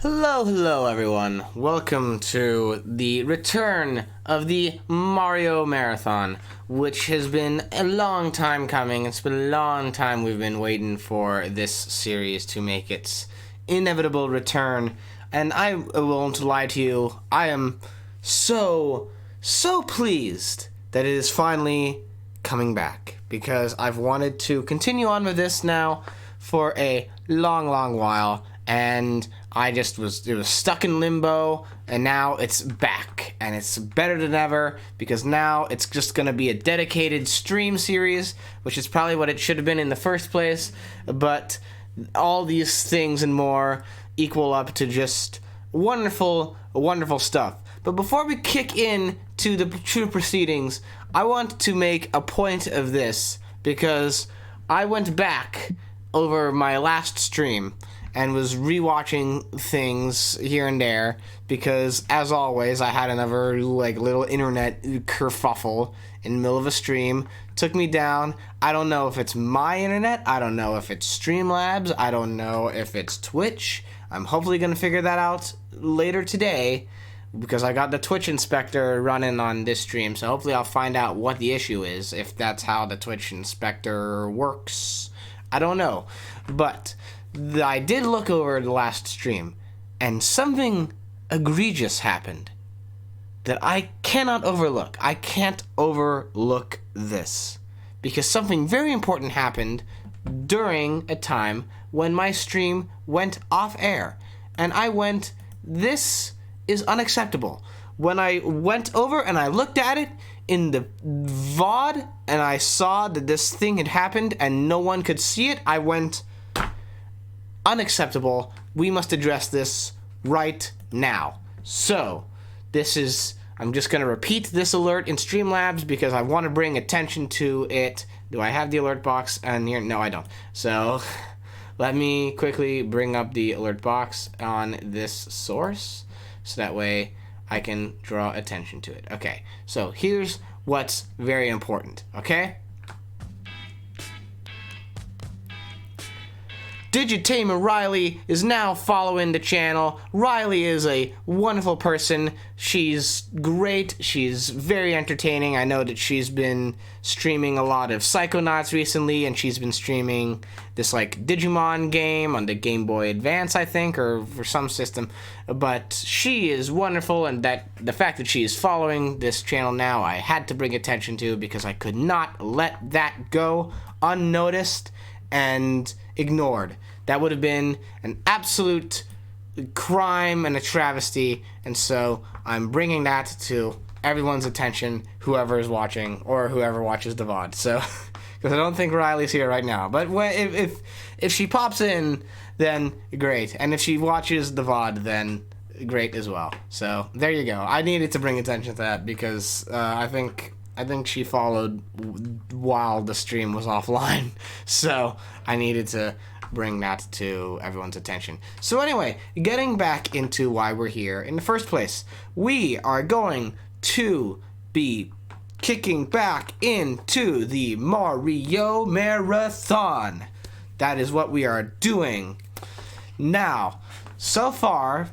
Hello everyone. Welcome to the return of the Mario Marathon, which has been a long time coming. It's been a long time we've been waiting for this series to make its inevitable return. And I won't lie to you, I am so pleased that it is finally coming back, because I've wanted to continue on with this now for a long while, and it was stuck in limbo, and now it's back, and it's better than ever, because now it's just going to be a dedicated stream series, which is probably what it should have been in the first place, but all these things and more equal up to just wonderful stuff. But before we kick in to the true proceedings, I want to make a point of this, because I went back over my last stream and was rewatching things here and there, because as always I had another little internet kerfuffle in the middle of a stream. Took me down. I don't know if it's my internet, I don't know if it's Streamlabs, I don't know if it's Twitch. I'm hopefully going to figure that out later today, because I got the Twitch inspector running on this stream, so hopefully I'll find out what the issue is, if that's how the Twitch inspector works. I don't know, but I did look over the last stream, and something egregious happened that I cannot overlook. I can't overlook this, because something very important happened during a time when my stream went off air, and I went, this is unacceptable. When I went over and I looked at it in the VOD, and I saw that this thing had happened and no one could see it, I went, unacceptable. We must address this right now. So, I'm just going to repeat this alert in Streamlabs because I want to bring attention to it. Do I have the alert box on here? No, I don't. So, let me quickly bring up the alert box on this source, so that way I can draw attention to it. Okay, so here's what's very important, okay? Digitamer Riley is now following the channel. Riley is a wonderful person. She's great. She's very entertaining. I know that she's been streaming a lot of Psychonauts recently, and she's been streaming this Digimon game on the Game Boy Advance, I think, or for some system. But she is wonderful, and the fact that she is following this channel now, I had to bring attention to, because I could not let that go unnoticed and ignored. That would have been an absolute crime and a travesty, and so I'm bringing that to everyone's attention, whoever is watching or whoever watches the VOD. So, because I don't think Riley's here right now, but if she pops in, then great, and if she watches the VOD, then great as well. So there you go. I needed to bring attention to that, because I think she followed while the stream was offline, so I needed to bring that to everyone's attention. So anyway, getting back into why we're here in the first place, we are going to be kicking back into the Mario Marathon. That is what we are doing. Now, so far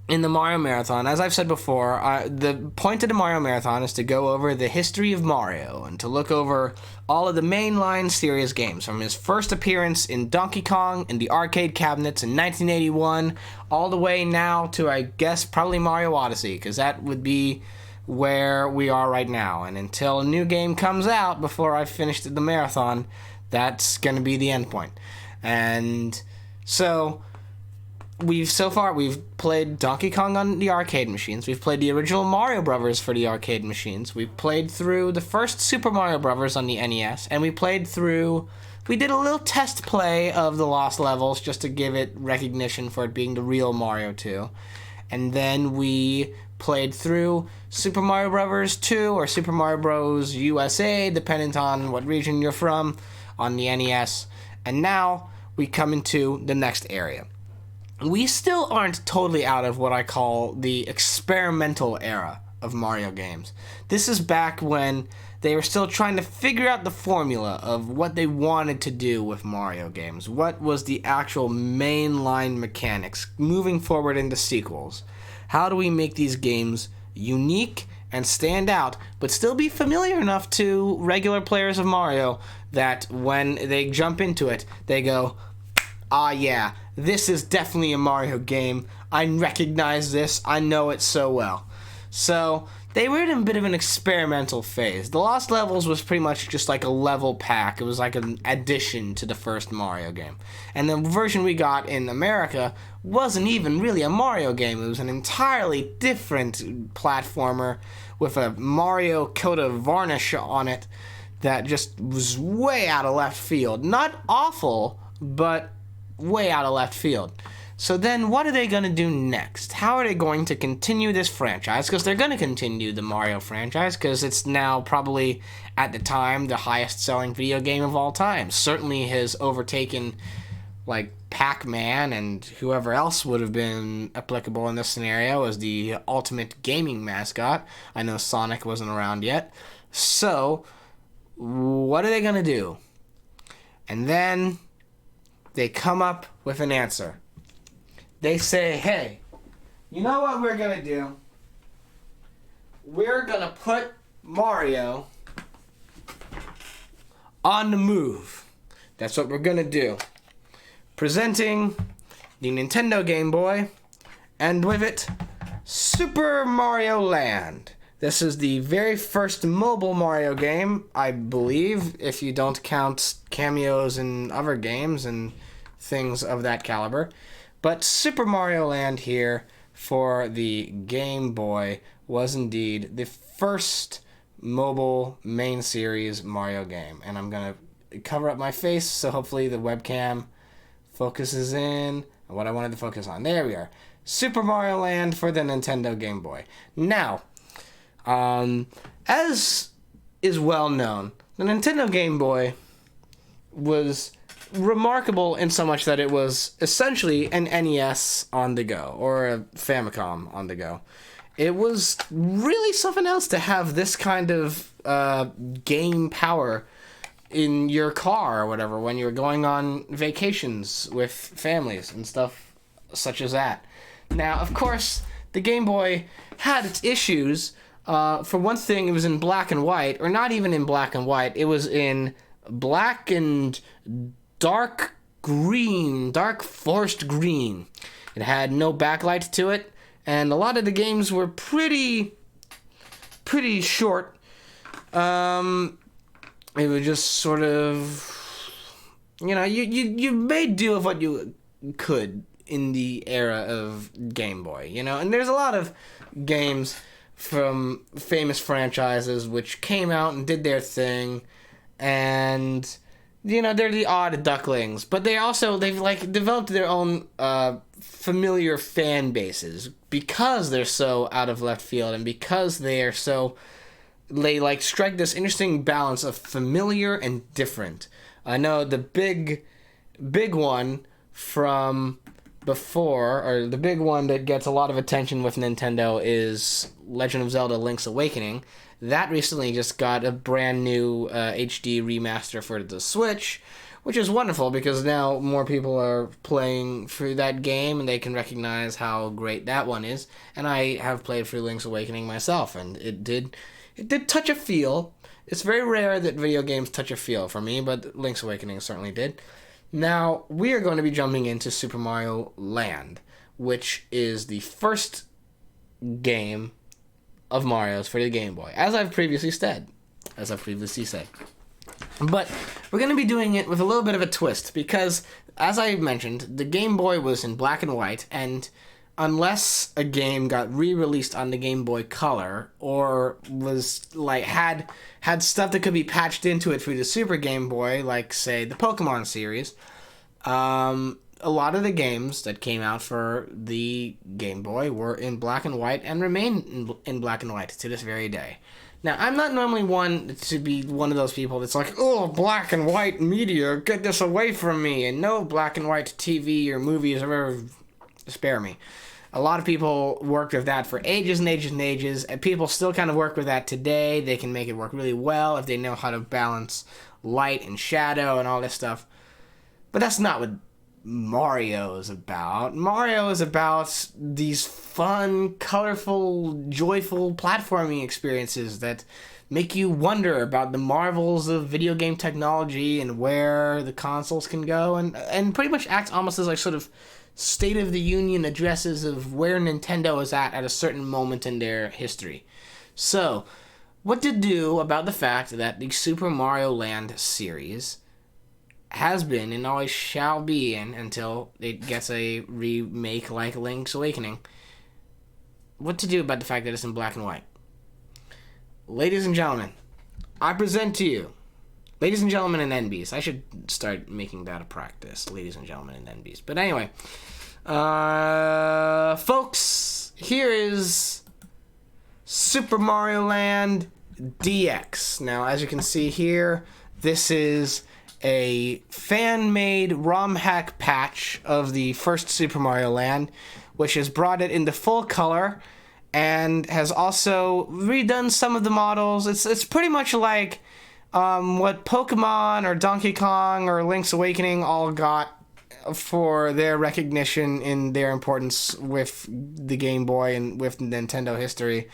in the Mario Marathon, as I've said before, the point of the Mario Marathon is to go over the history of Mario and to look over all of the mainline series games, from his first appearance in Donkey Kong in the arcade cabinets in 1981, all the way now to, I guess, probably Mario Odyssey, because that would be where we are right now. And until a new game comes out before I've finished the marathon, that's going to be the end point. And so we've played Donkey Kong on the arcade machines. We've played the original Mario Brothers for the arcade machines. We've played through the first Super Mario Brothers on the NES, and we did a little test play of the Lost Levels just to give it recognition for it being the real Mario 2. And then we played through Super Mario Brothers 2 or Super Mario Bros. USA, depending on what region you're from, on the NES. And now we come into the next area. We still aren't totally out of what I call the experimental era of Mario games. This is back when they were still trying to figure out the formula of what they wanted to do with Mario games. What was the actual mainline mechanics moving forward into sequels? How do we make these games unique and stand out, but still be familiar enough to regular players of Mario that when they jump into it, they go, ah yeah, this is definitely a Mario game. I recognize this. I know it so well. So they were in a bit of an experimental phase. The Lost Levels was pretty much just like a level pack. It was like an addition to the first Mario game. And the version we got in America wasn't even really a Mario game. It was an entirely different platformer with a Mario coat of varnish on it that just was way out of left field. Not awful, but way out of left field. So then what are they going to do next? How are they going to continue this franchise? Because they're going to continue the Mario franchise because it's now probably, at the time, the highest selling video game of all time. Certainly has overtaken, like, Pac-Man and whoever else would have been applicable in this scenario as the ultimate gaming mascot. I know Sonic wasn't around yet. So, what are they going to do? And then they come up with an answer. They say, hey, you know what we're going to do? We're going to put Mario on the move. That's what we're going to do. Presenting the Nintendo Game Boy, and with it, Super Mario Land. This is the very first mobile Mario game, I believe, if you don't count cameos in other games and things of that caliber. But Super Mario Land here for the Game Boy was indeed the first mobile main series Mario game. And I'm going to cover up my face so hopefully the webcam focuses in on what I wanted to focus on. There we are. Super Mario Land for the Nintendo Game Boy. Now, as is well known, the Nintendo Game Boy was remarkable in so much that it was essentially an NES on the go, or a Famicom on the go. It was really something else to have this kind of game power in your car or whatever when you're going on vacations with families and stuff such as that. Now, of course, the Game Boy had its issues. For one thing, it was in black and white, or not even in black and white. It was in black and dark green, dark forest green. It had no backlight to it, and a lot of the games were pretty short. It was just sort of, you made do with what you could in the era of Game Boy, and there's a lot of games from famous franchises which came out and did their thing, and they're the odd ducklings, but they've like developed their own familiar fan bases because they're so out of left field and because they like strike this interesting balance of familiar and different. I know the big one from before, or the big one that gets a lot of attention with Nintendo, is Legend of Zelda Link's Awakening. That recently just got a brand new HD remaster for the Switch, which is wonderful because now more people are playing through that game and they can recognize how great that one is. And I have played through Link's Awakening myself, and it did touch a feel. It's very rare that video games touch a feel for me, but Link's Awakening certainly did. Now, we are going to be jumping into Super Mario Land, which is the first game of Mario's for the Game Boy, as I've previously said. But we're going to be doing it with a little bit of a twist, because, as I mentioned, the Game Boy was in black and white, and unless a game got re-released on the Game Boy Color, or was like had stuff that could be patched into it through the Super Game Boy, like say the Pokemon series, a lot of the games that came out for the Game Boy were in black and white and remain in black and white to this very day. Now, I'm not normally one to be one of those people that's like, oh, black and white media, get this away from me, and no black and white TV or movies or whatever, spare me. A lot of people worked with that for ages and ages and ages, and people still kind of work with that today. They can make it work really well if they know how to balance light and shadow and all this stuff. But that's not what Mario is about. Mario is about these fun, colorful, joyful platforming experiences that make you wonder about the marvels of video game technology and where the consoles can go, and pretty much acts almost as like sort of State of the Union addresses of where Nintendo is at a certain moment in their history. So, what to do about the fact that the Super Mario Land series has been and always shall be in until it gets a remake like Link's Awakening. What to do about the fact that it's in black and white. Ladies and gentlemen, I present to you, ladies and gentlemen and NBs. I should start making that a practice, ladies and gentlemen and NBs. But anyway, folks, here is Super Mario Land DX. Now, as you can see here, this is a fan-made ROM hack patch of the first Super Mario Land, which has brought it into full color and has also redone some of the models. It's pretty much like what Pokemon or Donkey Kong or Link's Awakening all got for their recognition in their importance with the Game Boy and with Nintendo history.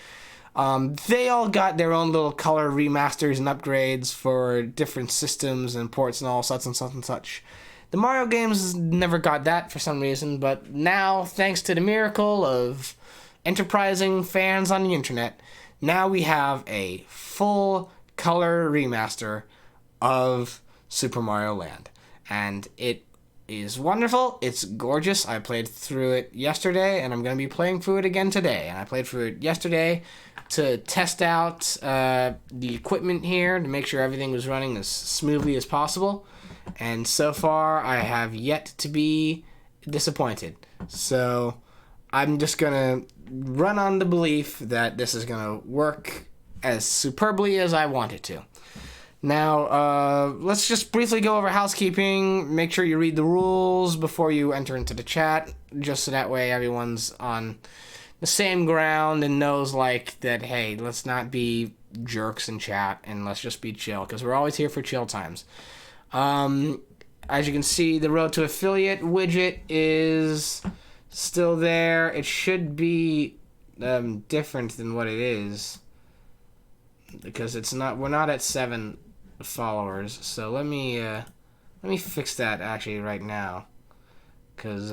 They all got their own little color remasters and upgrades for different systems and ports and all such and such and such. The Mario games never got that for some reason, but now, thanks to the miracle of enterprising fans on the internet, now we have a full color remaster of Super Mario Land. And it is wonderful. It's gorgeous. I played through it yesterday, and I'm going to be playing through it again today. And I played through it yesterday to test out the equipment here to make sure everything was running as smoothly as possible. And so far, I have yet to be disappointed. So I'm just going to run on the belief that this is going to work as superbly as I want it to. Now, let's just briefly go over housekeeping. Make sure you read the rules before you enter into the chat, just so that way everyone's on the same ground and knows, like, that, hey, let's not be jerks in chat and let's just be chill, because we're always here for chill times. As you can see, the Road to Affiliate widget is still there. It should be different than what it is, because it's not. We're not at 7 followers. So let me fix that actually right now, because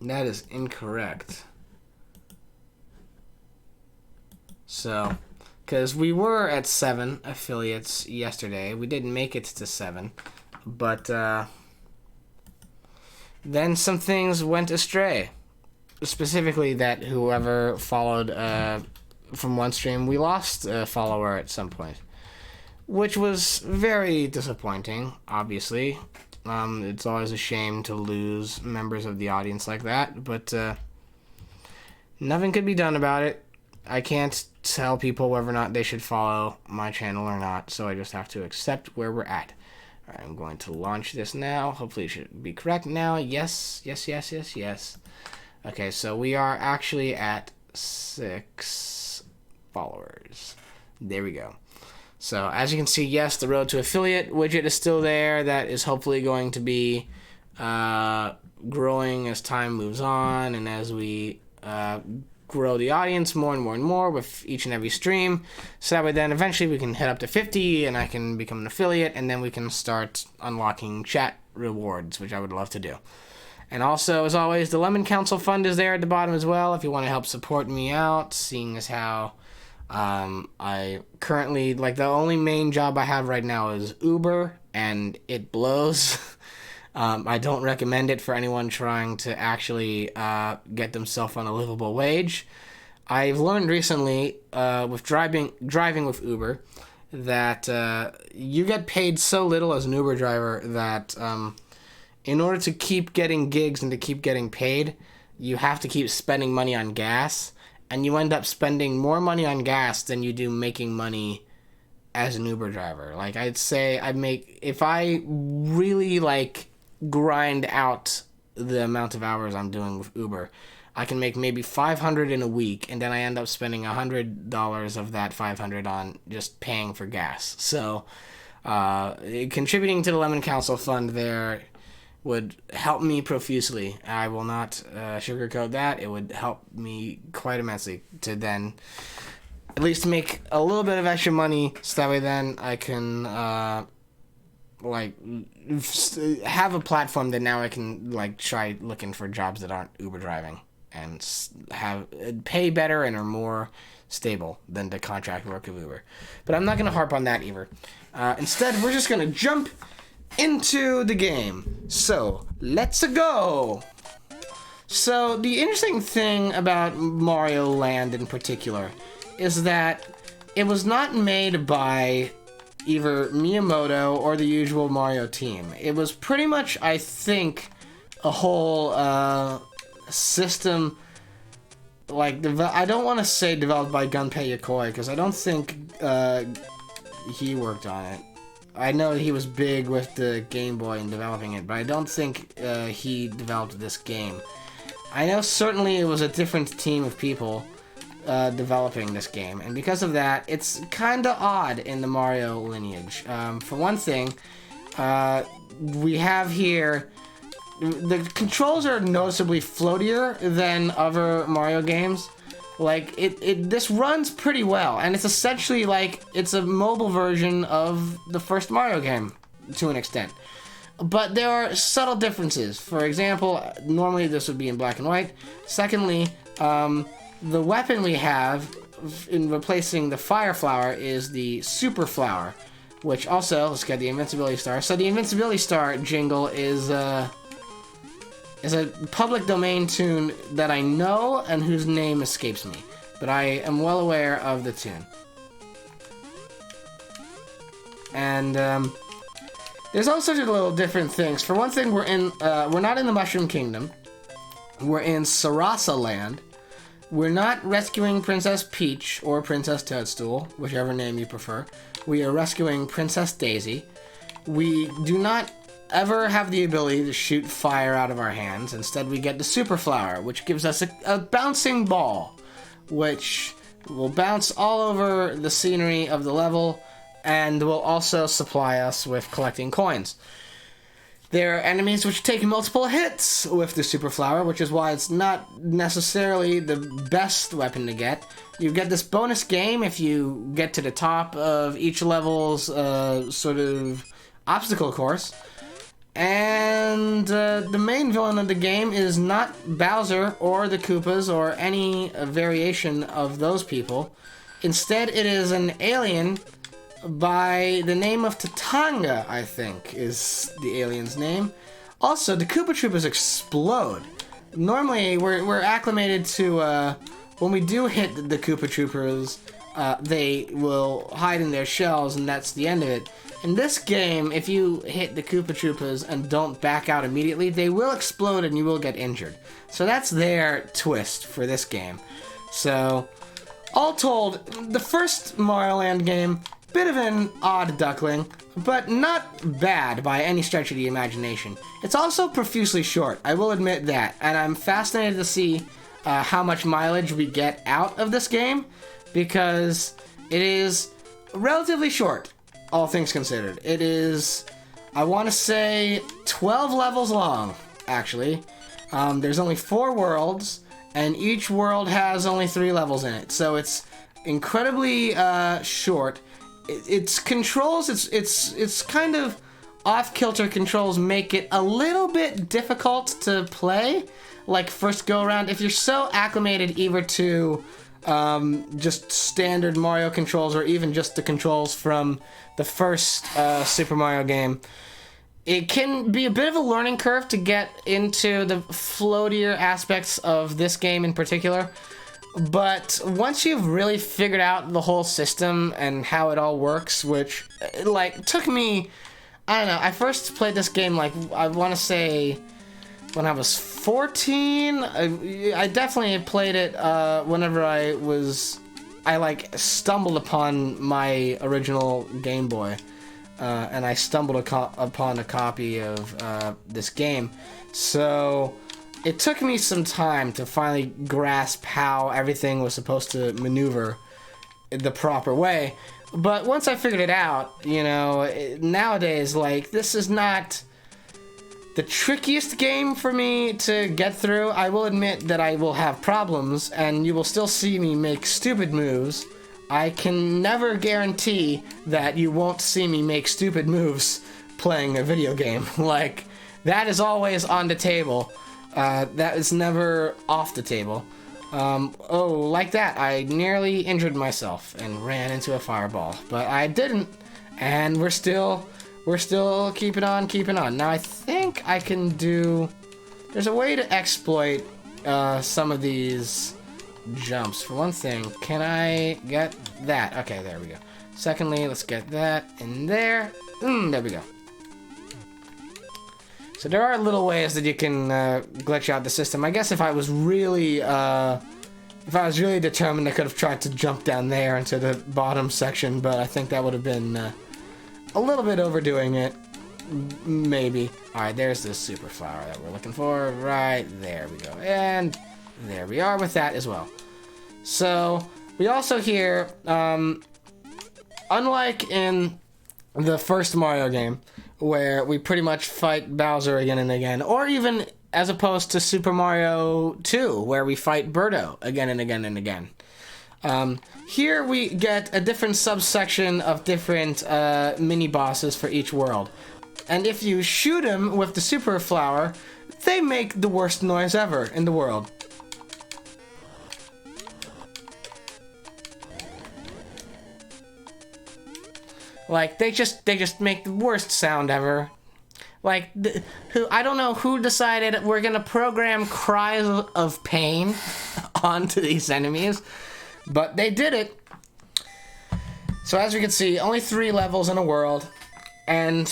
that is incorrect. So, because we were at 7 affiliates yesterday, we didn't make it to 7, but then some things went astray. Specifically, that whoever followed from one stream, we lost a follower at some point, which was very disappointing, obviously. It's always a shame to lose members of the audience like that, but nothing could be done about it. I can't tell people whether or not they should follow my channel or not, so I just have to accept where we're at. All right, I'm going to launch this now. Hopefully it should be correct now. Yes, yes, yes, yes, yes. Okay, so we are actually at 6 followers. There we go. So, as you can see, yes, the Road to Affiliate widget is still there. That is hopefully going to be growing as time moves on and as we grow the audience more and more and more with each and every stream. So that way then eventually we can head up to 50 and I can become an affiliate, and then we can start unlocking chat rewards, which I would love to do. And also, as always, the Lemon Council Fund is there at the bottom as well if you want to help support me out, seeing as how I currently, like, the only main job I have right now is Uber, and it blows. I don't recommend it for anyone trying to actually get themselves on a livable wage. I've learned recently with driving with Uber that you get paid so little as an Uber driver that in order to keep getting gigs and to keep getting paid, you have to keep spending money on gas, and you end up spending more money on gas than you do making money as an Uber driver. Like, I'd say if I really, like, grind out the amount of hours I'm doing with Uber. I can make maybe 500 in a week, and then I end up spending $100 of that 500 on just paying for gas. So, contributing to the Lemon Council Fund there would help me profusely. I will not sugarcoat that. It would help me quite immensely to then at least make a little bit of extra money, so that way then I can have a platform that now I can try looking for jobs that aren't Uber driving and pay better and are more stable than the contract work of Uber. But I'm not going to harp on that either. Instead, we're just going to jump into the game. So, let's go! So, the interesting thing about Mario Land in particular is that it was not made by either Miyamoto or the usual Mario team. It was pretty much, I think, a whole system, I don't want to say developed by Gunpei Yokoi, because I don't think he worked on it. I know he was big with the Game Boy and developing it, but I don't think he developed this game. I know certainly it was a different team of people developing this game, and because of that, it's kinda odd in the Mario lineage. For one thing, we have here, the controls are noticeably floatier than other Mario games. This runs pretty well, and it's essentially it's a mobile version of the first Mario game, to an extent. But there are subtle differences. For example, normally this would be in black and white. Secondly, the weapon we have in replacing the Fire Flower is the Super Flower, which also, let's get the Invincibility Star. So the Invincibility Star jingle is a public domain tune that I know and whose name escapes me, but I am well aware of the tune. And there's all sorts of little different things. For one thing, we're not in the Mushroom Kingdom. We're in Sarasa Land. We're not rescuing Princess Peach or Princess Toadstool, whichever name you prefer. We are rescuing Princess Daisy. We do not ever have the ability to shoot fire out of our hands. Instead, we get the Super Flower, which gives us a bouncing ball, which will bounce all over the scenery of the level and will also supply us with collecting coins. There are enemies which take multiple hits with the Super Flower, which is why it's not necessarily the best weapon to get. You get this bonus game if you get to the top of each level's sort of obstacle course. And the main villain of the game is not Bowser or the Koopas or any variation of those people. Instead, it is an alien by the name of Tatanga, I think, is the alien's name. Also, the Koopa Troopas explode. Normally, we're acclimated to, when we do hit the Koopa Troopers, they will hide in their shells, and that's the end of it. In this game, if you hit the Koopa Troopas and don't back out immediately, they will explode and you will get injured. So that's their twist for this game. So, all told, the first Mario Land game, bit of an odd duckling, but not bad by any stretch of the imagination. It's also profusely short, I will admit that, and I'm fascinated to see how much mileage we get out of this game, because it is relatively short, all things considered. It is, I want to say, 12 levels long, actually. There's only 4 worlds, and each world has only 3 levels in it, so it's incredibly short. Its controls, it's kind of off-kilter controls make it a little bit difficult to play, like first go-around. If you're so acclimated either to just standard Mario controls or even just the controls from the first Super Mario game, it can be a bit of a learning curve to get into the floatier aspects of this game in particular. But once you've really figured out the whole system and how it all works, which, took me, I don't know, I first played this game, I want to say, when I was 14. I definitely played it whenever I stumbled upon my original Game Boy. and I stumbled upon a copy of this game. So it took me some time to finally grasp how everything was supposed to maneuver the proper way. But once I figured it out, you know, nowadays, like, this is not the trickiest game for me to get through. I will admit that I will have problems, and you will still see me make stupid moves. I can never guarantee that you won't see me make stupid moves playing a video game. Like, that is always on the table. That is never off the table. Oh, like that. I nearly injured myself and ran into a fireball, but I didn't, and we're still keeping on. Now I think I can do... There's a way to exploit some of these jumps. For one thing, can I get that? Okay, there we go. Secondly, let's get that in there. There we go. So there are little ways that you can glitch out the system. I guess if I was really determined, I could have tried to jump down there into the bottom section, but I think that would have been a little bit overdoing it. Maybe. Alright, there's this super flower that we're looking for. Right there we go. And there we are with that as well. So, we also here, unlike in the first Mario game, where we pretty much fight Bowser again and again, or even as opposed to Super Mario 2, where we fight Birdo again and again and again. Here we get a different subsection of different mini-bosses for each world. And if you shoot them with the super flower, they make the worst noise ever in the world. Like, they just make the worst sound ever. Like, I don't know who decided we're gonna program cries of pain onto these enemies, but they did it. So as we can see, only 3 levels in a world, and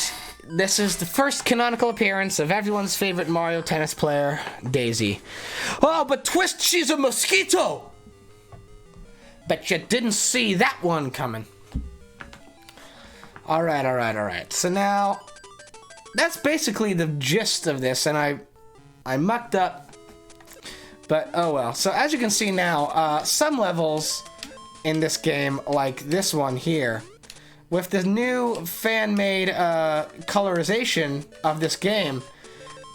this is the first canonical appearance of everyone's favorite Mario Tennis player, Daisy. Oh, but twist, she's a mosquito! Bet you didn't see that one coming. Alright. So now, that's basically the gist of this, and I mucked up, but oh well. So as you can see now, some levels in this game, like this one here, with the new fan-made colorization of this game,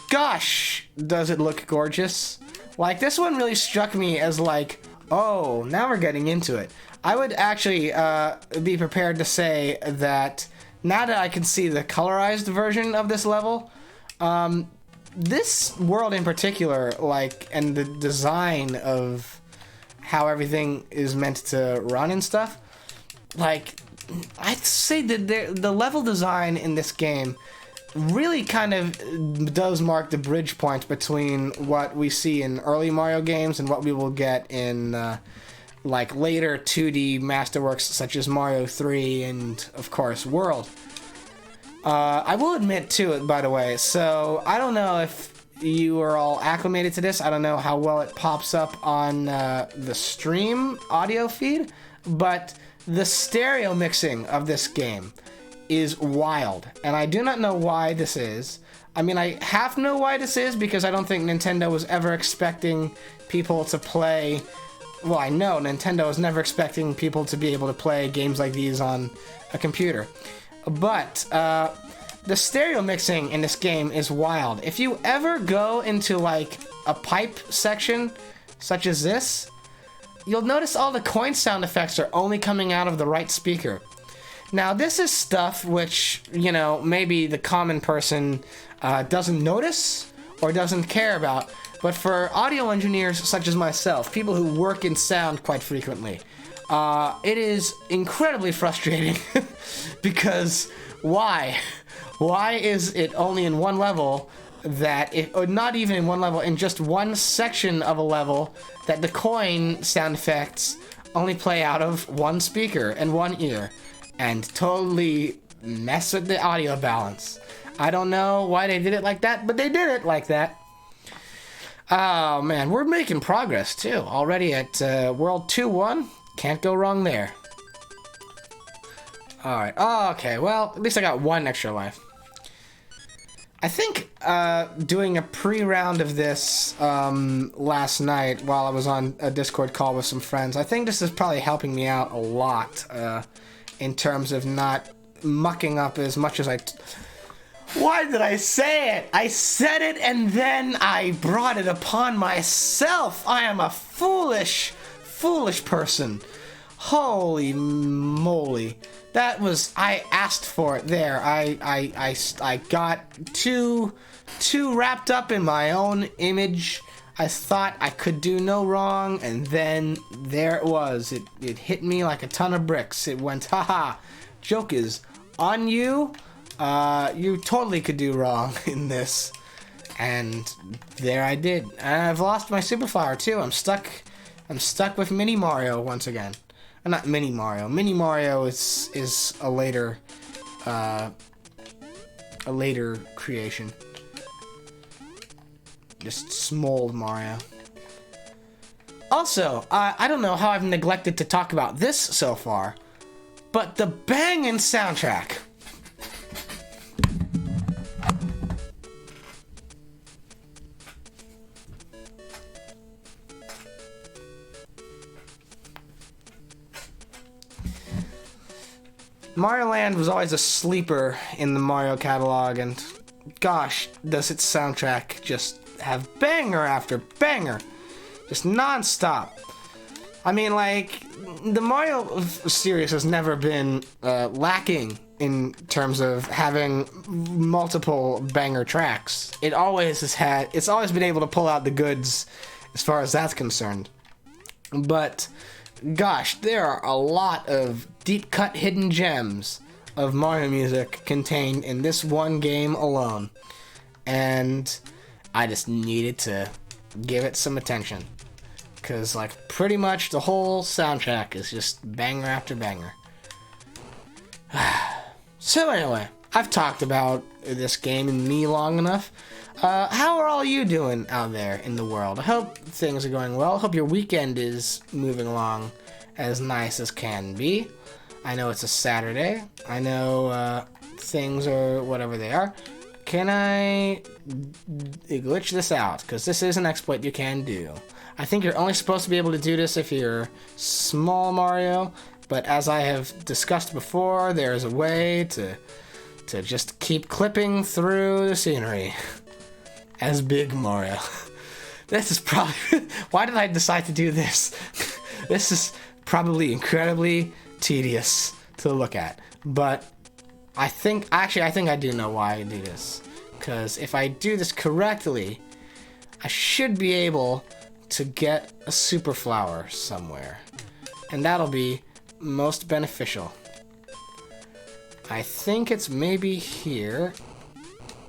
gosh, does it look gorgeous. Like, this one really struck me as like, oh, now we're getting into it. I would actually be prepared to say that now that I can see the colorized version of this level, this world in particular, like, and the design of how everything is meant to run and stuff, like, I'd say that the level design in this game really kind of does mark the bridge point between what we see in early Mario games and what we will get in like later 2D masterworks such as Mario 3 and of course World. I will admit too, by the way, so I don't know if you are all acclimated to this. I don't know how well it pops up on the stream audio feed, but the stereo mixing of this game is wild, and I do not know why this is. I mean, I half know why this is because I don't think Nintendo was ever expecting people to play. Well, I know Nintendo was never expecting people to be able to play games like these on a computer. But the stereo mixing in this game is wild. If you ever go into like a pipe section such as this, you'll notice all the coin sound effects are only coming out of the right speaker. Now, this is stuff which, you know, maybe the common person doesn't notice or doesn't care about. But for audio engineers such as myself, people who work in sound quite frequently, it is incredibly frustrating because why? Why is it only in one level that it, or not even in one level, in just one section of a level, that the coin sound effects only play out of one speaker and one ear and totally mess with the audio balance? I don't know why they did it like that, but they did it like that. Oh man, we're making progress too. Already at World 2-1. Can't go wrong there. Alright. Oh, okay. Well, at least I got one extra life. I think doing a pre-round of this last night while I was on a Discord call with some friends, I think this is probably helping me out a lot in terms of not mucking up as much as I... Why did I say it? I said it and then I brought it upon myself. I am a foolish person. Holy moly. That was, I asked for it there. I got too wrapped up in my own image. I thought I could do no wrong, and then there it was. It hit me like a ton of bricks. It went, haha, joke is on you. You totally could do wrong in this. And there I did. And I've lost my super flower too. I'm stuck with Mini Mario once again. Not Mini Mario. Mini Mario is a later creation. Just small Mario. Also, I don't know how I've neglected to talk about this so far, but the bangin' soundtrack. Mario Land was always a sleeper in the Mario catalog, and gosh, does its soundtrack just have banger after banger. Just non-stop. I mean, like, the Mario series has never been lacking in terms of having multiple banger tracks. It's always been able to pull out the goods as far as that's concerned. But gosh, there are a lot of deep-cut hidden gems of Mario music contained in this one game alone. And I just needed to give it some attention. Because, like, pretty much the whole soundtrack is just banger after banger. So anyway, I've talked about this game and me long enough. How are all you doing out there in the world? I hope things are going well. I hope your weekend is moving along as nice as can be. I know it's a Saturday. I know things are whatever they are. Can I glitch this out? Because this is an exploit you can do. I think you're only supposed to be able to do this if you're small Mario, but as I have discussed before, there is a way to just keep clipping through the scenery as Big Mario. This is probably... Why did I decide to do this? This is probably incredibly tedious to look at, but I think I do know why I do this. Because if I do this correctly, I should be able to get a super flower somewhere, and that'll be most beneficial. I think it's maybe here.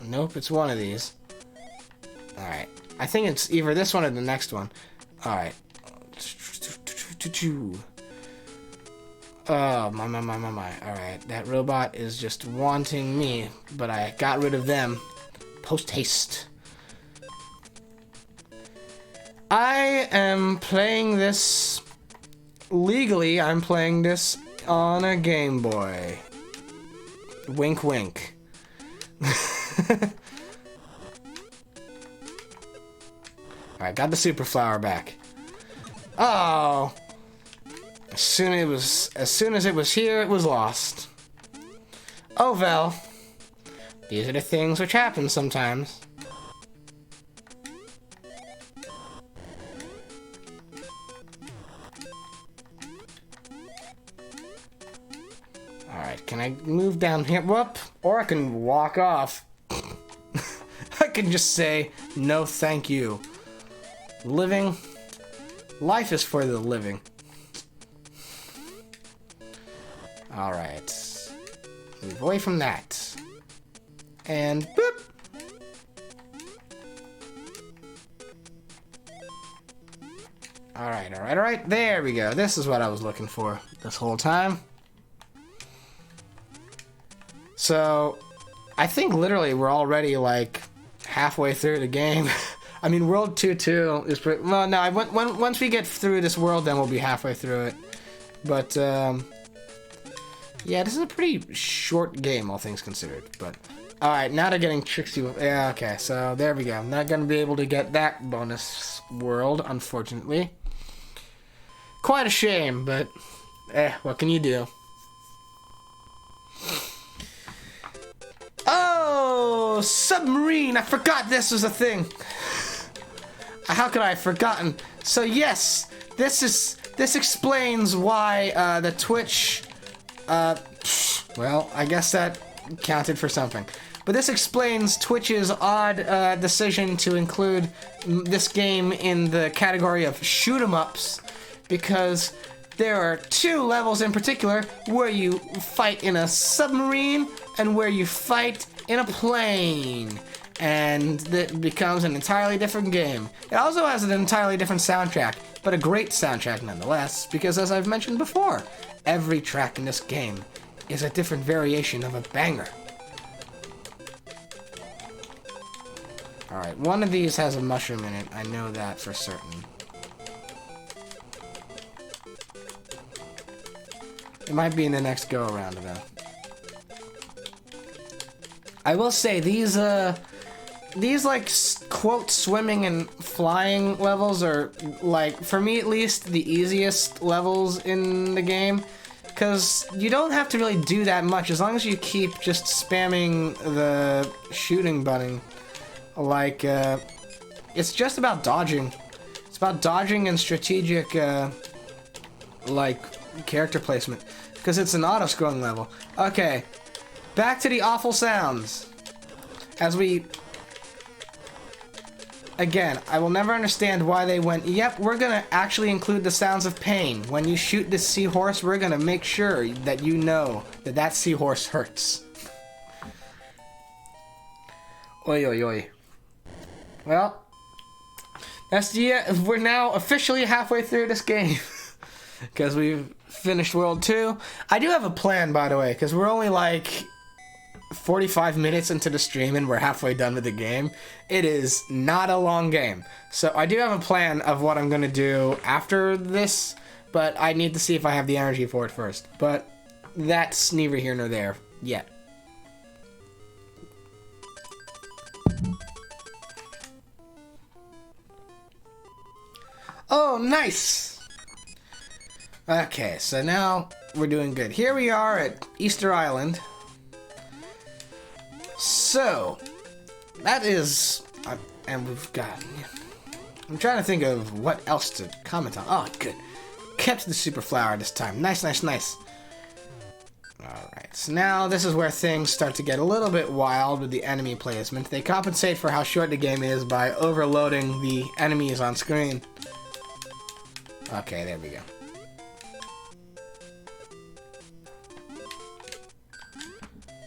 Nope, it's one of these. Alright, I think it's either this one or the next one. Alright. Oh, my. Alright, that robot is just wanting me, but I got rid of them. Post haste. I am playing this legally. I'm playing this on a Game Boy. Wink, wink. Alright, got the super flower back. Oh. As soon as it was here, it was lost. Oh well. These are the things which happen sometimes. Alright, can I move down here? Whoop! Or I can walk off. I can just say, no thank you. Living. Life is for the living. Alright. Move away from that. And boop! Alright. There we go. This is what I was looking for this whole time. So, I think literally we're already like halfway through the game. I mean, World 2-2 is pretty... Well, no, once we get through this world, then we'll be halfway through it. But, Yeah, this is a pretty short game, all things considered, but... Alright, now they're getting tricksy with... Yeah, okay, so there we go. I'm not gonna be able to get that bonus world, unfortunately. Quite a shame, but... what can you do? Oh, submarine! I forgot this was a thing! How could I have forgotten? So yes, this explains why the Twitch... well, I guess that counted for something. But this explains Twitch's odd decision to include this game in the category of shoot-em-ups, because there are two levels in particular where you fight in a submarine and where you fight in a plane. And it becomes an entirely different game. It also has an entirely different soundtrack, but a great soundtrack nonetheless, because as I've mentioned before, every track in this game is a different variation of a banger. Alright, one of these has a mushroom in it, I know that for certain. It might be in the next go-around, though. I will say, these like, quote, swimming and flying levels are, like, for me at least, the easiest levels in the game. Because you don't have to really do that much, as long as you keep just spamming the shooting button. Like, it's just about dodging. It's about dodging and strategic, like, character placement. Because it's an auto-scrolling level. Okay, back to the awful sounds. As we... Again, I will never understand why they went, yep, we're gonna actually include the sounds of pain. When you shoot this seahorse, we're gonna make sure that you know that that seahorse hurts. Oi, oi, oi. Well, that's the, we're now officially halfway through this game. Because we've finished World 2. I do have a plan, by the way, because we're only like 45 minutes into the stream and we're halfway done with the game. It is not a long game. So I do have a plan of what I'm going to do after this, but I need to see if I have the energy for it first. But that's neither here nor there yet. Oh, nice! Okay, so now we're doing good. Here we are at Easter Island. So, that is... and we've got... I'm trying to think of what else to comment on. Oh, good. Kept the super flower this time. Nice, nice, nice. Alright, so now this is where things start to get a little bit wild with the enemy placement. They compensate for how short the game is by overloading the enemies on screen. Okay, there we go.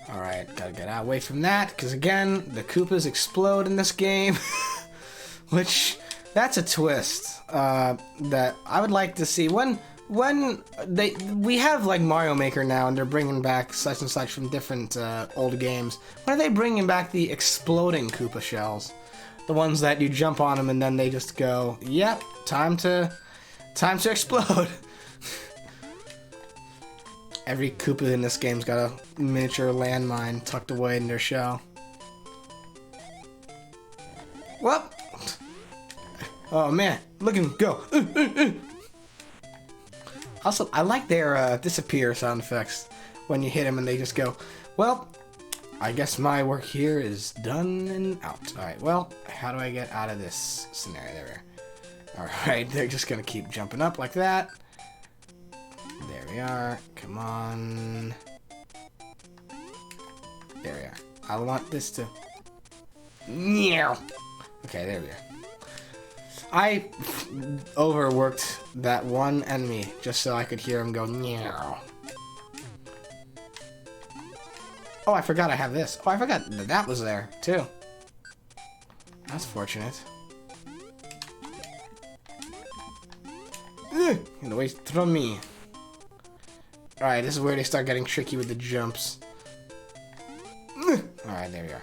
Alright, gotta get away from that, because again, the Koopas explode in this game. Which, that's a twist that I would like to see. When we have like Mario Maker now, and they're bringing back such and such from different old games. When are they bringing back the exploding Koopa shells? The ones that you jump on them and then they just go, yep, time to explode. Every Koopa in this game's got a miniature landmine tucked away in their shell. Well, oh man, look at him go. Also, I like their disappear sound effects when you hit them and they just go, well, I guess my work here is done and out. Alright, well, how do I get out of this scenario? There we are. Alright, they're just gonna keep jumping up like that. There we are. Come on. There we are. I want this to... Okay, there we are. I overworked that one enemy just so I could hear him go meow. Oh, I forgot I have this. Oh, I forgot that was there, too. That's fortunate. Get away from me. Alright, this is where they start getting tricky with the jumps. Alright, there we are.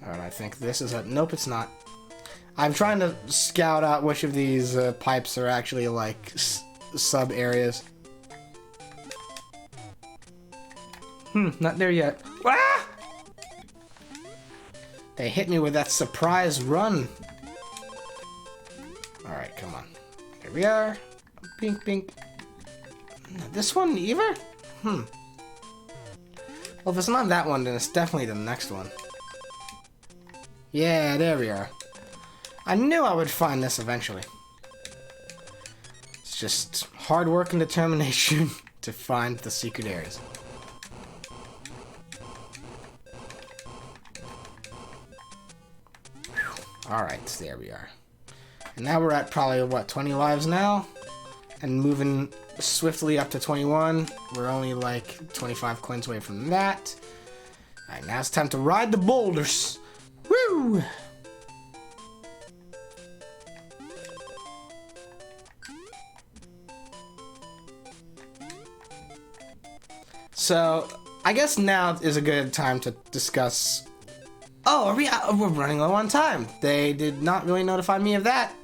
Alright, I think this is a... Nope, it's not. I'm trying to scout out which of these pipes are actually, like, sub areas. Not there yet. Ah! They hit me with that surprise run. Alright, come on. Here we are. Pink, pink. This one either? Well, if it's not that one, then it's definitely the next one. Yeah, there we are. I knew I would find this eventually. It's just hard work and determination to find the secret areas. Alright, there we are. And now we're at probably, what, 20 lives now? And moving swiftly up to 21. We're only like 25 coins away from that. Alright, now it's time to ride the boulders. Woo! So, I guess now is a good time to discuss... Oh, we're running low on time. They did not really notify me of that.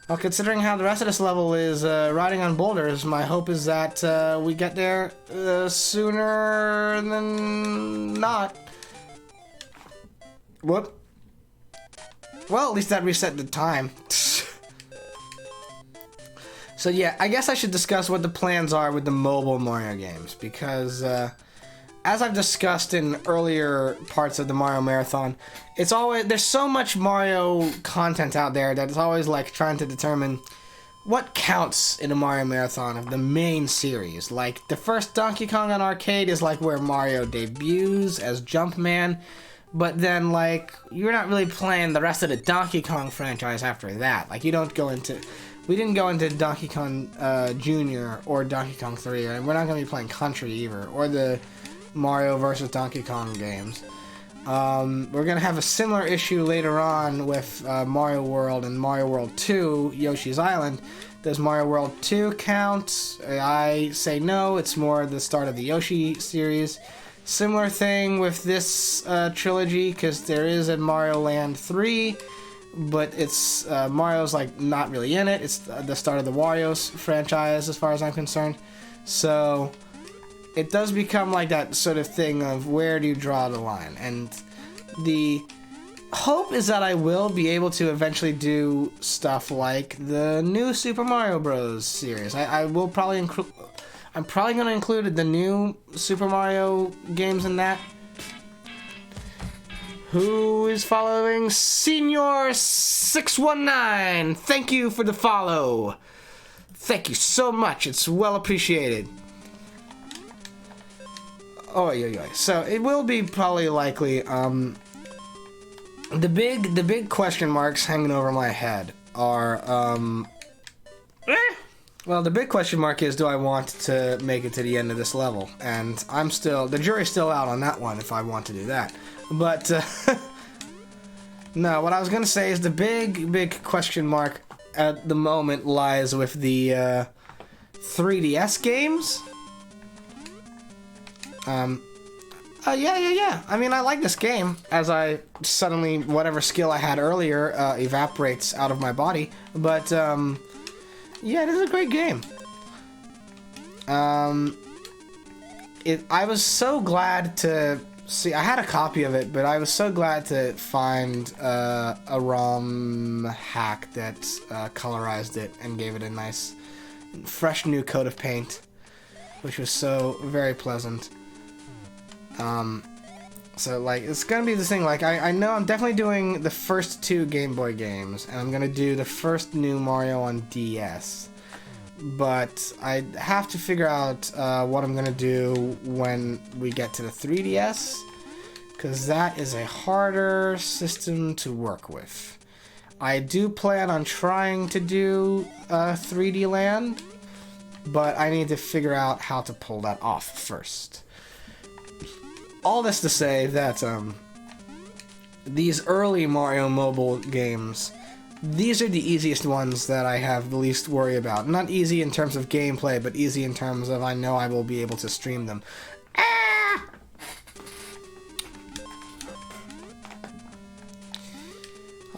Well, considering how the rest of this level is riding on boulders, my hope is that we get there sooner than not. Whoop. Well, at least that reset the time. So yeah, I guess I should discuss what the plans are with the mobile Mario games, because as I've discussed in earlier parts of the Mario Marathon, there's so much Mario content out there that it's always like trying to determine what counts in a Mario Marathon of the main series. Like, the first Donkey Kong on arcade is like where Mario debuts as Jumpman, but then like you're not really playing the rest of the Donkey Kong franchise after that. Like, we didn't go into Donkey Kong Jr. or Donkey Kong 3, and we're not going to be playing Country either, or the Mario vs. Donkey Kong games. We're going to have a similar issue later on with Mario World and Mario World 2, Yoshi's Island. Does Mario World 2 count? I say no, it's more the start of the Yoshi series. Similar thing with this trilogy, because there is a Mario Land 3, but it's Mario's like not really in it. It's the start of the Wario's franchise as far as I'm concerned. So it does become like that sort of thing of where do you draw the line. And the hope is that I will be able to eventually do stuff like the new Super Mario Bros. Series. I will probably include... I'm probably going to include the new Super Mario games in that. Who is following? Senior619. Thank you for the follow. Thank you so much. It's well appreciated. Oh, yeah. So it will be probably likely. The big question marks hanging over my head are well, the big question mark is, do I want to make it to the end of this level? And the jury's still out on that one if I want to do that. But, no, what I was going to say is the big question mark at the moment lies with the 3DS games. Yeah. I mean, I like this game, as I suddenly, whatever skill I had earlier evaporates out of my body. But, yeah, it is a great game. I was so glad to see... I had a copy of it, but I was so glad to find a ROM hack that colorized it and gave it a nice, fresh new coat of paint, which was so very pleasant. So, like, it's gonna be this thing, like, I know I'm definitely doing the first 2 Game Boy games, and I'm gonna do the first new Mario on DS. But I have to figure out what I'm gonna do when we get to the 3DS, because that is a harder system to work with. I do plan on trying to do 3D Land, but I need to figure out how to pull that off first. All this to say that these early Mario mobile games, these are the easiest ones that I have the least worry about. Not easy in terms of gameplay, but easy in terms of I know I will be able to stream them. Ah!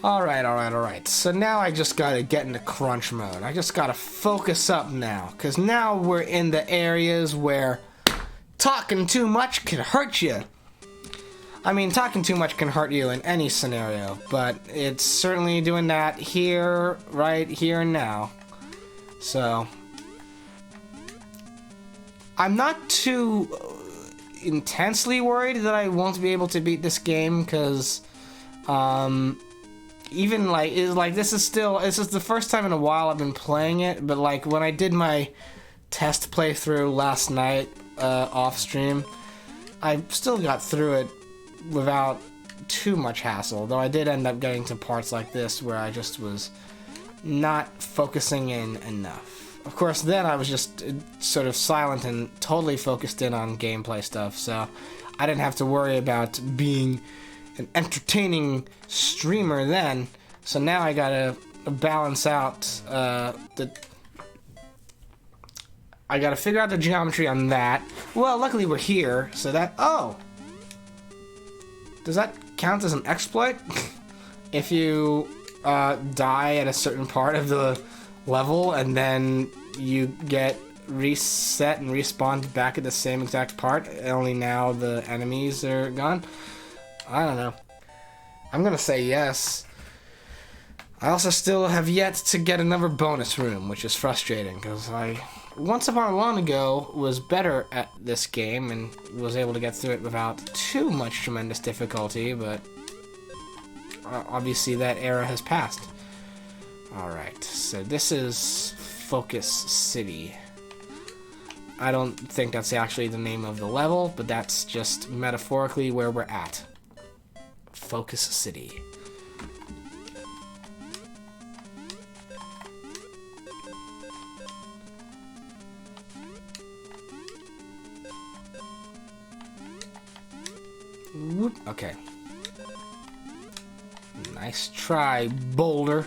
Alright. So now I just gotta get into crunch mode. I just gotta focus up now. Because now we're in the areas where talking too much can hurt you. I mean, talking too much can hurt you in any scenario, but it's certainly doing that here, right here and now. So, I'm not too intensely worried that I won't be able to beat this game, because, even this is the first time in a while I've been playing it, but like when I did my test playthrough last night, off stream, I still got through it without too much hassle, though I did end up getting to parts like this where I just was not focusing in enough. Of course, then I was just sort of silent and totally focused in on gameplay stuff, so I didn't have to worry about being an entertaining streamer then. So now I gotta balance out I gotta figure out the geometry on that. Well, luckily we're here, so that... Oh! Does that count as an exploit? If you die at a certain part of the level and then you get reset and respawned back at the same exact part, only now the enemies are gone? I don't know. I'm gonna say yes. I also still have yet to get another bonus room, which is frustrating, because I, once upon a long ago, was better at this game and was able to get through it without too much tremendous difficulty, but obviously that era has passed. Alright, so this is Focus City. I don't think that's actually the name of the level, but that's just metaphorically where we're at. Focus City. Whoop. Okay. Nice try, Boulder.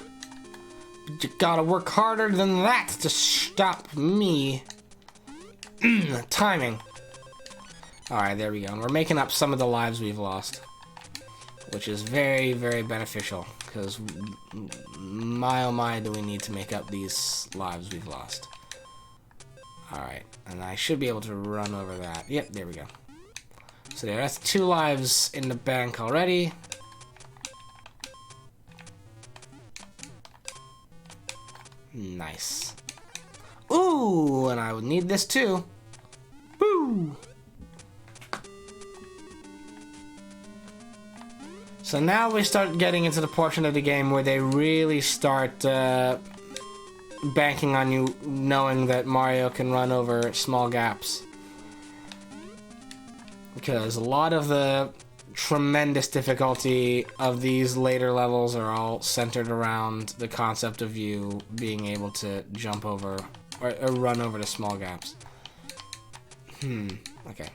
But you gotta work harder than that to stop me. Timing. Alright, there we go. And we're making up some of the lives we've lost, which is very, very beneficial, because my oh my do we need to make up these lives we've lost. Alright, and I should be able to run over that. Yep, there we go. So there, that's 2 lives in the bank already. Nice. Ooh, and I would need this too. Woo! So now we start getting into the portion of the game where they really start banking on you knowing that Mario can run over small gaps. Because a lot of the tremendous difficulty of these later levels are all centered around the concept of you being able to jump over or run over the small gaps. Okay.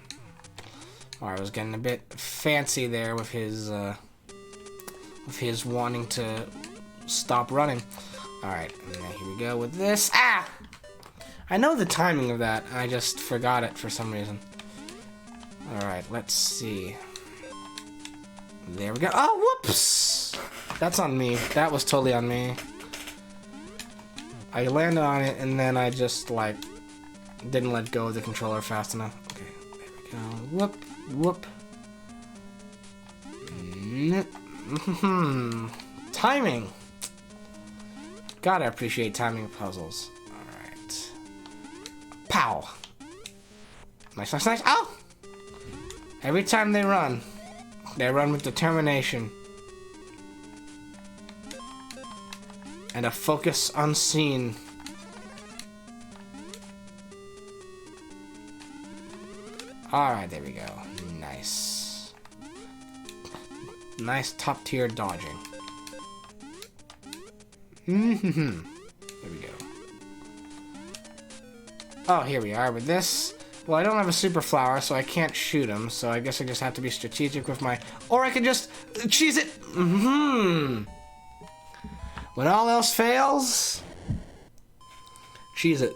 Mario was getting a bit fancy there with his wanting to stop running. Alright, and then here we go with this. Ah! I know the timing of that, I just forgot it for some reason. Alright, let's see. There we go. Oh, whoops! That's on me. That was totally on me. I landed on it, and then I just, like, didn't let go of the controller fast enough. Okay, there we go. Whoop, whoop. Timing! Gotta appreciate timing puzzles. Alright. Pow! Nice, nice, nice. Oh! Every time they run with determination. And a focus unseen. Alright, there we go. Nice. Nice top tier dodging. There we go. Oh, here we are with this. Well, I don't have a super flower, so I can't shoot him, so I guess I just have to be strategic with my... Or I could just cheese it! When all else fails... cheese it.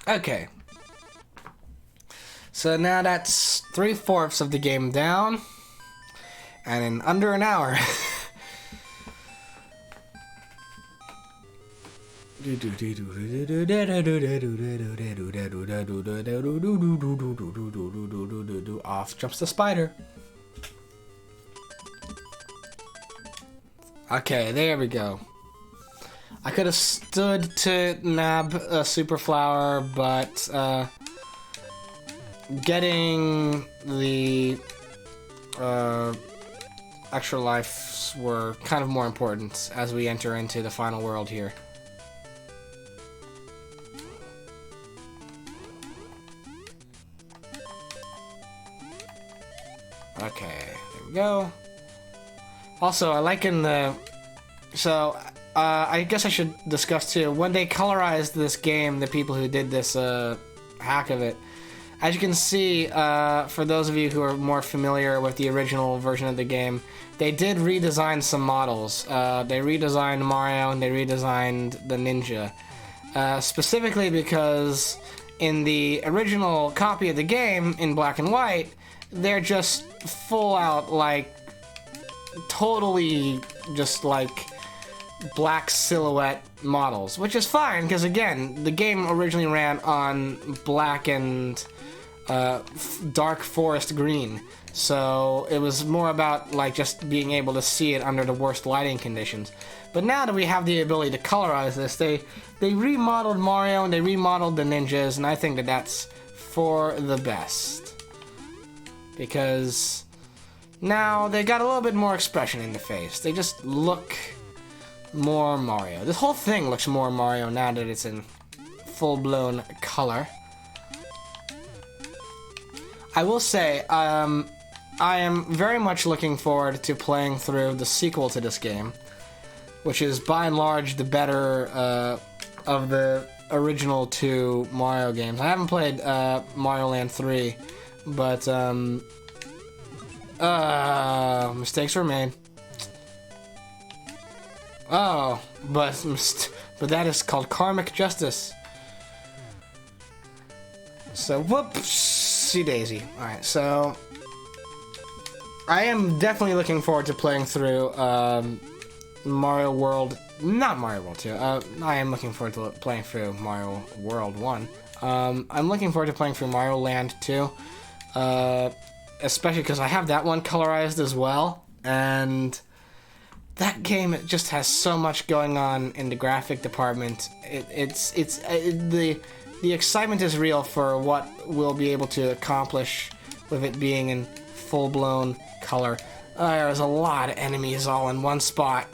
Okay. So now that's 3/4 of the game down, and in under an hour. Off jumps the spider. Okay, there we go. I could have stood to nab a super flower, but getting the extra lives were kind of more important as we enter into the final world here. Okay, there we go. Also, I like in the... So, I guess I should discuss too. When they colorized this game, the people who did this hack of it, as you can see, for those of you who are more familiar with the original version of the game, they did redesign some models. They redesigned Mario and they redesigned the ninja. Specifically because in the original copy of the game, in black and white, they're just full out, like, totally just, like, black silhouette models, which is fine, because, again, the game originally ran on black and dark forest green, so it was more about, like, just being able to see it under the worst lighting conditions. But now that we have the ability to colorize this, they remodeled Mario and they remodeled the ninjas, and I think that that's for the best. Because now they got a little bit more expression in the face. They just look more Mario. This whole thing looks more Mario now that it's in full-blown color. I will say, I am very much looking forward to playing through the sequel to this game, which is by and large the better of the original two Mario games. I haven't played Mario Land 3, but mistakes were made. Oh, but that is called karmic justice. So whoopsie daisy. All right, so I am definitely looking forward to playing through Mario World. Not Mario World 2. I am looking forward to playing through Mario World 1. I'm looking forward to playing through Mario Land 2. Especially because I have that one colorized as well, and that game, it just has so much going on in the graphic department. The excitement is real for what we'll be able to accomplish with it being in full-blown color. There's a lot of enemies all in one spot.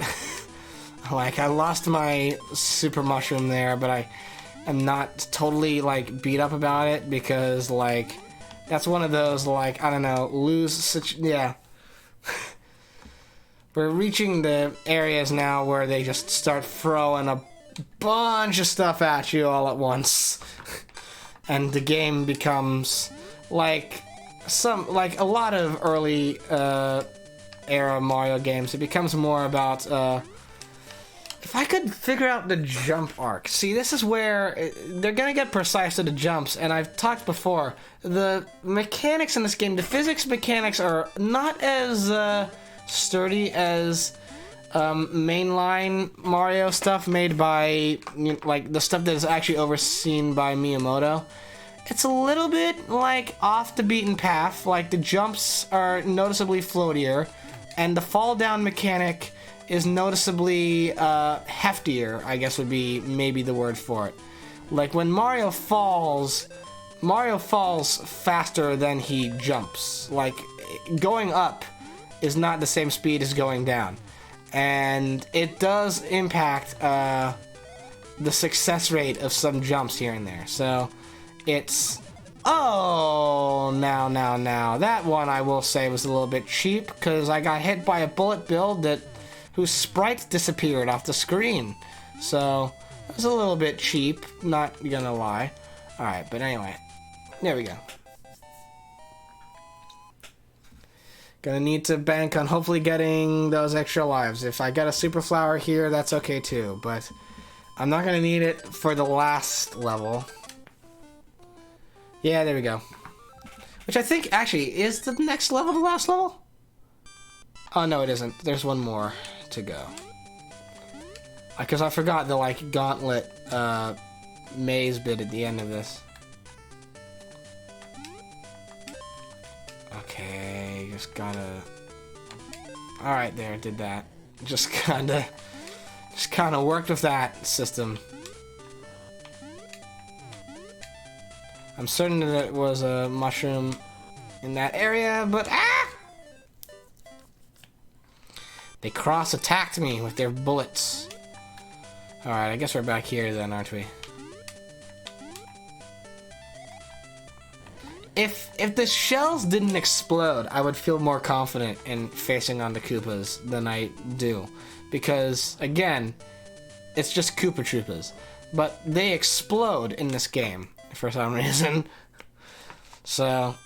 Like, I lost my super mushroom there, but I am not totally, like, beat up about it, because, like, that's one of those, like, I don't know, yeah. We're reaching the areas now where they just start throwing a bunch of stuff at you all at once. And the game becomes, like, a lot of early, era Mario games. It becomes more about, if I could figure out the jump arc. See, this is where they're gonna get precise to the jumps, and I've talked before. The mechanics in this game, the physics mechanics, are not as sturdy as mainline Mario stuff made by, like, the stuff that is actually overseen by Miyamoto. It's a little bit, like, off the beaten path. Like, the jumps are noticeably floatier, and the fall down mechanic is noticeably heftier, I guess would be maybe the word for it. Like, when Mario falls faster than he jumps. Like, going up is not the same speed as going down. And it does impact the success rate of some jumps here and there. So, it's... Oh, now. That one, I will say, was a little bit cheap, because I got hit by a bullet bill whose sprite disappeared off the screen. So, it was a little bit cheap, not gonna lie. Alright, but anyway. There we go. Gonna need to bank on hopefully getting those extra lives. If I get a super flower here, that's okay too, but I'm not gonna need it for the last level. Yeah, there we go. Which I think, actually, is the next level the last level? Oh, no, it isn't. There's one more to go. Because I forgot the, like, gauntlet, maze bit at the end of this. Okay, just gotta... Alright, there, did that. Just kinda worked with that system. I'm certain that it was a mushroom in that area, but they cross-attacked me with their bullets. Alright, I guess we're back here then, aren't we? If the shells didn't explode, I would feel more confident in facing on the Koopas than I do. Because, again, it's just Koopa Troopas. But they explode in this game, for some reason. So,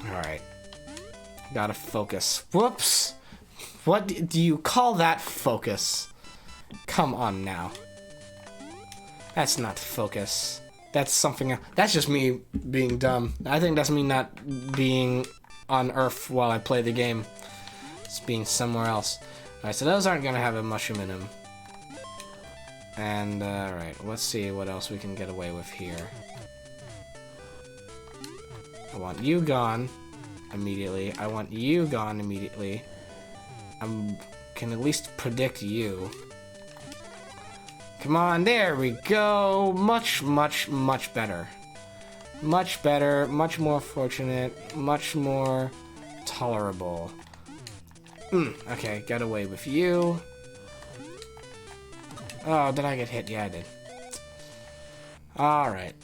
alright. Gotta focus. Whoops! What do you call that focus? Come on now. That's not focus. That's something else. That's just me being dumb. I think that's me not being on Earth while I play the game. It's being somewhere else. Alright, so those aren't gonna have a mushroom in them. And, alright, let's see what else we can get away with here. I want you gone immediately. I want you gone immediately. I can at least predict you. Come on, there we go. Much, much, much better. Much better, much more fortunate, much more tolerable. Okay, got away with you. Oh, did I get hit? Yeah, I did. Alright.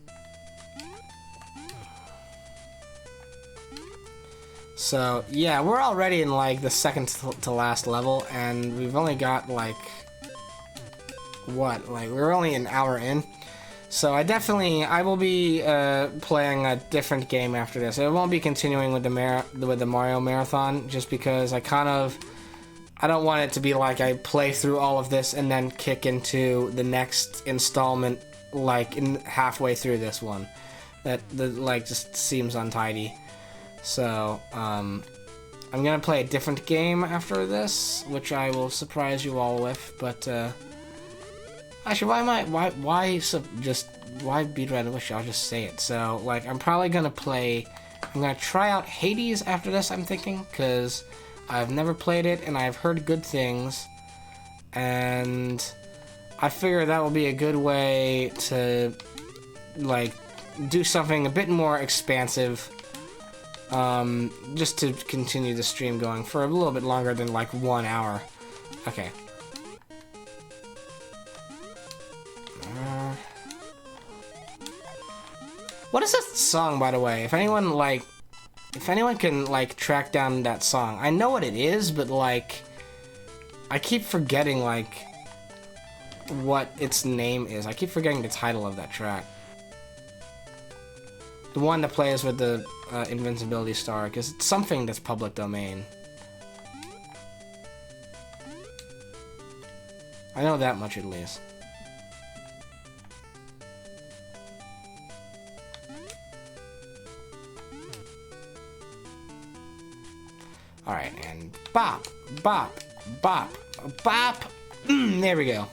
So, yeah, we're already in, like, the second to last level, and we've only got, like... What? Like, we're only an hour in. So I will be playing a different game after this. I won't be continuing with the Mario Marathon, just because I don't want it to be like I play through all of this and then kick into the next installment, like, halfway through this one. That, like, just seems untidy. So, I'm gonna play a different game after this, which I will surprise you all with, but, actually, why Beat Red Wish? I'll just say it. So, like, I'm gonna try out Hades after this, I'm thinking, because I've never played it, and I've heard good things, and I figure that will be a good way to, like, do something a bit more expansive, just to continue the stream going for a little bit longer than, like, 1 hour. Okay. What is that song, by the way? If anyone can, like, track down that song. I know what it is, but, like, I keep forgetting, like, what its name is. I keep forgetting the title of that track. The one that plays with the Invincibility Star, because it's something that's public domain. I know that much, at least. Alright, and bop, bop, bop, bop. There we go.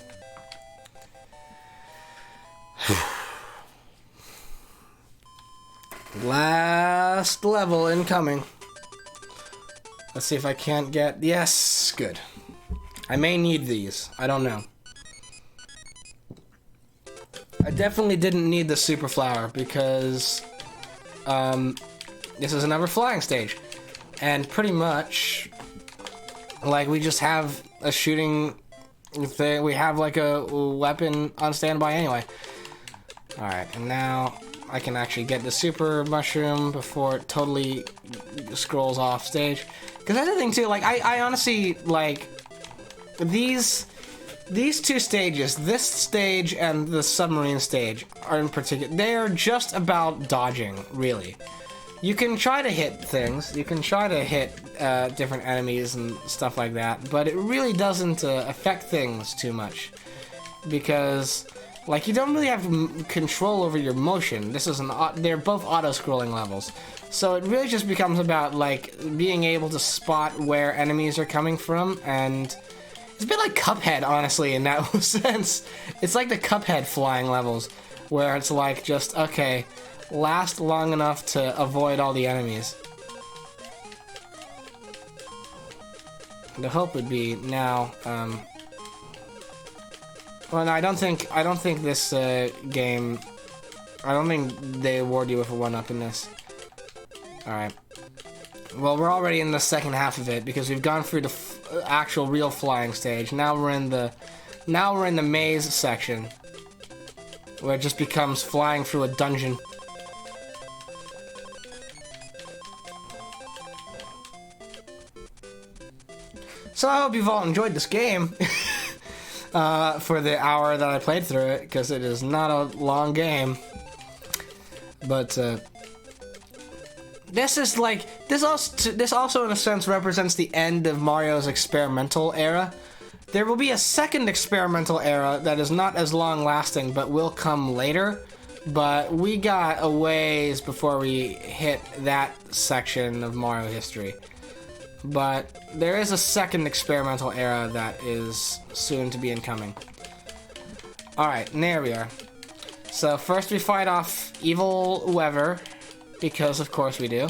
Last level incoming. Let's see if I can't get... Yes, good. I may need these. I don't know. I definitely didn't need the super flower because this is another flying stage. And pretty much, like, we just have a shooting thing. We have, like, a weapon on standby anyway. Alright, and now I can actually get the super mushroom before it totally scrolls off stage. Because that's the thing, too, like, I honestly, like, these two stages, this stage and the submarine stage, are in particular, they are just about dodging, really. You can try to hit things, you can try to hit different enemies and stuff like that, but it really doesn't affect things too much. Because Like, you don't really have control over your motion. This is they're both auto-scrolling levels. So it really just becomes about, like, being able to spot where enemies are coming from, and it's a bit like Cuphead, honestly, in that sense. It's like the Cuphead flying levels, where it's like just, okay, last long enough to avoid all the enemies. The hope would be now, well, no, I don't think this game, I don't think they award you with a 1-up in this. Alright. Well, we're already in the second half of it because we've gone through the actual real flying stage. Now we're in the maze section, where it just becomes flying through a dungeon. So I hope you've all enjoyed this game for the hour that I played through it, because it is not a long game. But this is like this also in a sense represents the end of Mario's experimental era. There will be a second experimental era that is not as long lasting, but will come later. But we got a ways before we hit that section of Mario history. But there is a second experimental era that is soon to be incoming. Alright, and there we are. So first we fight off evil Weather, because of course we do.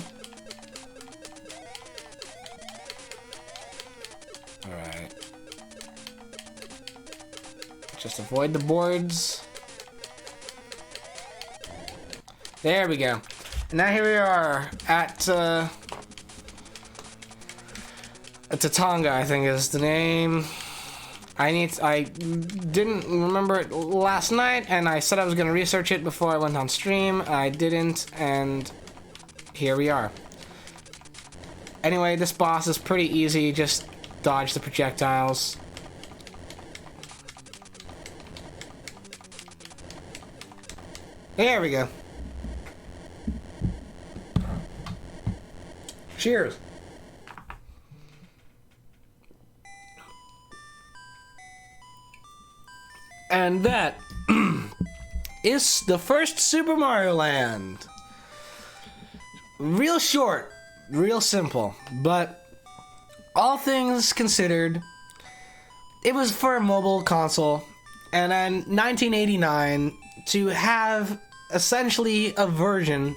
Alright. Just avoid the boards. There we go. And now here we are at Tatanga, I think is the name. I didn't remember it last night, and I said I was going to research it before I went on stream. I didn't, and here we are. Anyway, this boss is pretty easy. Just dodge the projectiles. There we go. Cheers. And that is the first Super Mario Land. Real short, real simple, but all things considered, it was for a mobile console, and in 1989, to have essentially a version,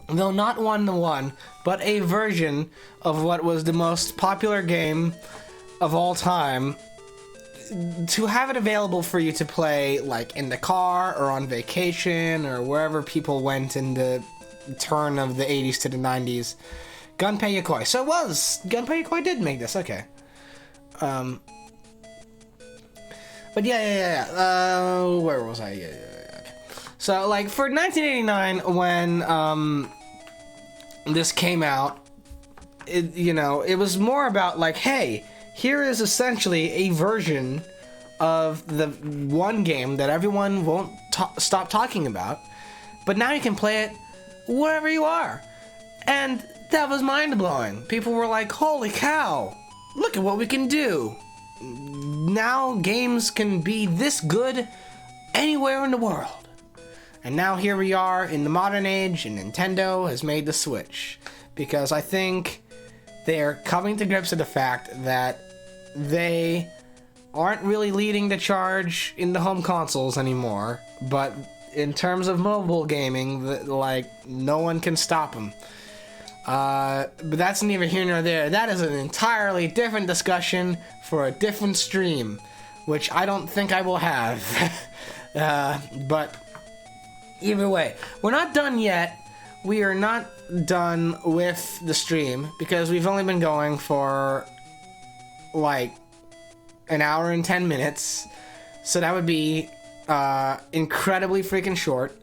though not one-to-one, but a version of what was the most popular game of all time, to have it available for you to play, like, in the car or on vacation or wherever people went in the turn of the 80s to the 90s. Gunpei Yokoi. So it was. Gunpei Yokoi did make this. Okay. But yeah. Where was I? Yeah. Okay. So, like, for 1989, when this came out, it was more about, like, hey, here is essentially a version of the one game that everyone won't stop talking about, but now you can play it wherever you are. And that was mind-blowing. People were like, holy cow, look at what we can do. Now games can be this good anywhere in the world. And now here we are in the modern age, and Nintendo has made the switch. Because I think they're coming to grips with the fact that they aren't really leading the charge in the home consoles anymore, but in terms of mobile gaming, like, no one can stop them. But that's neither here nor there. That is an entirely different discussion for a different stream, which I don't think I will have. But either way, we're not done yet. We are not done with the stream because we've only been going for like an hour and 10 minutes, so that would be incredibly freaking short.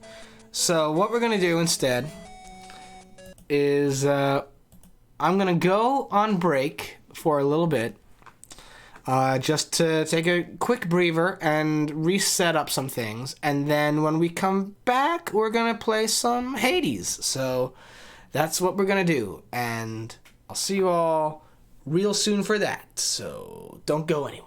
So what we're gonna do instead is I'm gonna go on break for a little bit, just to take a quick breather and reset up some things, and then when we come back, we're gonna play some Hades. So that's what we're gonna do, and I'll see you all real soon for that, so don't go anywhere.